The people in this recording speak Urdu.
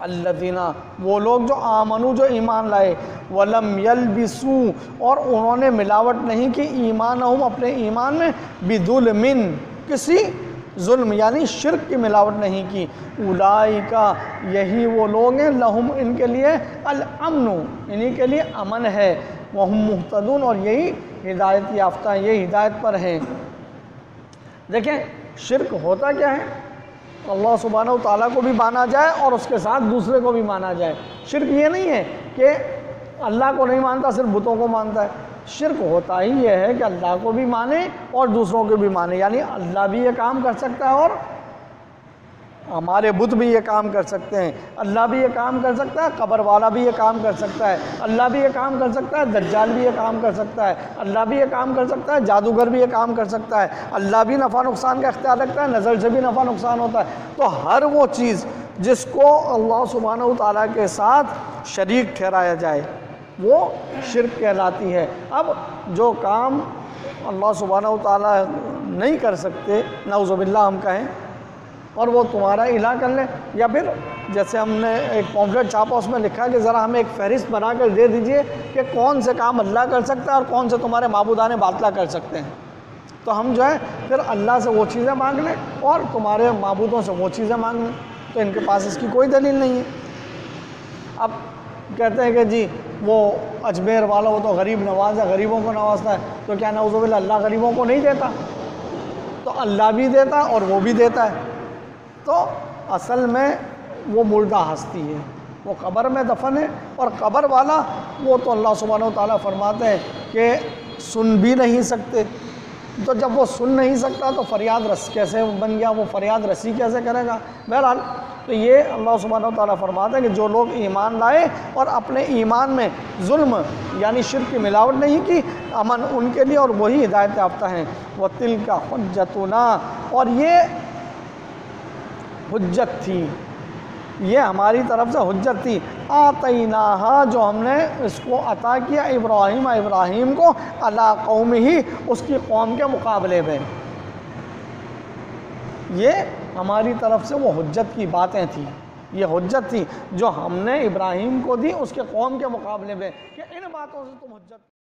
الذین وہ لوگ جو آمنو جو ایمان لائے، ولم یلبسوا اور انہوں نے ملاوٹ نہیں کی ایمانہم اپنے ایمان میں، بظلم کسی ظلم یعنی شرک کی ملاوٹ نہیں کی، اولئک یہی وہ لوگ ہیں، لہم ان کے لیے الامن انہی کے لیے امن ہے، وہم مہتدون اور یہی ہدایت یافتہ ہیں، یہ ہدایت پر ہیں۔ دیکھیں شرک ہوتا کیا ہے؟ اللہ سبحانہ وتعالیٰ کو بھی مانا جائے اور اس کے ساتھ دوسرے کو بھی مانا جائے۔ شرک یہ نہیں ہے کہ اللہ کو نہیں مانتا صرف بتوں کو مانتا ہے، شرک ہوتا ہی یہ ہے کہ اللہ کو بھی مانے اور دوسروں کو بھی مانے، یعنی اللہ بھی یہ کام کر سکتا ہے اور ہمارے بت بھی یہ کام کر سکتے ہیں، اللہ بھی یہ کام کر سکتا ہے، قبر والا بھی یہ کام کر سکتا ہے، اللہ بھی یہ کام کر سکتا ہے، دجال بھی یہ کام کر سکتا ہے، اللہ بھی یہ کام کر سکتا ہے، جادوگر بھی یہ کام کر سکتا ہے، اللہ بھی نفع نقصان کا اختیار رکھتا ہے، نظر سے بھی نفع نقصان ہوتا ہے۔ تو ہر وہ چیز جس کو اللہ سبحانہ وتعالیٰ کے ساتھ شریک ٹھہرایا جائے وہ شرک کہلاتی ہے۔ اب جو کام اللہ سبحانہ وتعالیٰ نہیں کر سکتے، نعوذ باللہ ہم کہیں، اور وہ تمہارا الہ کر لیں، یا پھر جیسے ہم نے ایک پامفلیٹ چھاپا اس میں لکھا کہ ذرا ہمیں ایک فہرست بنا کر دے دیجئے کہ کون سے کام اللہ کر سکتا ہے اور کون سے تمہارے معبودان باطلہ کر سکتے ہیں، تو ہم جو ہے پھر اللہ سے وہ چیزیں مانگ لیں اور تمہارے معبودوں سے وہ چیزیں مانگ لیں، تو ان کے پاس اس کی کوئی دلیل نہیں ہے۔ اب کہتے ہیں کہ جی وہ اجمیر والا وہ تو غریب نواز ہے، غریبوں کو نوازتا ہے، تو کیا نعوذ باللہ اللہ غریبوں کو نہیں دیتا؟ تو اللہ بھی دیتا اور وہ بھی دیتا ہے۔ تو اصل میں وہ مردہ ہستی ہے، وہ قبر میں دفن ہے، اور قبر والا وہ تو اللہ سبحانہ وتعالیٰ فرماتے ہیں کہ سن بھی نہیں سکتے، تو جب وہ سن نہیں سکتا تو فریاد رس کیسے بن گیا، وہ فریاد رسی کیسے کرے گا؟ بہرحال تو یہ اللہ سبحانہ وتعالیٰ فرماتے ہیں کہ جو لوگ ایمان لائے اور اپنے ایمان میں ظلم یعنی شرک کی ملاوٹ نہیں کی، امن ان کے لیے اور وہی ہدایت یافتہ ہیں۔ وَتِلْكَ حُجَّتُنَا اور یہ حجت تھی، یہ ہماری طرف سے حجت تھی، آتیناہا جو ہم نے اس کو عطا کیا ابراہیم کو، علی قومہ اس کی قوم کے مقابلے میں، یہ ہماری طرف سے وہ حجت کی باتیں تھیں، یہ حجت تھی جو ہم نے ابراہیم کو دی اس کے قوم کے مقابلے میں کہ ان باتوں سے تم حجت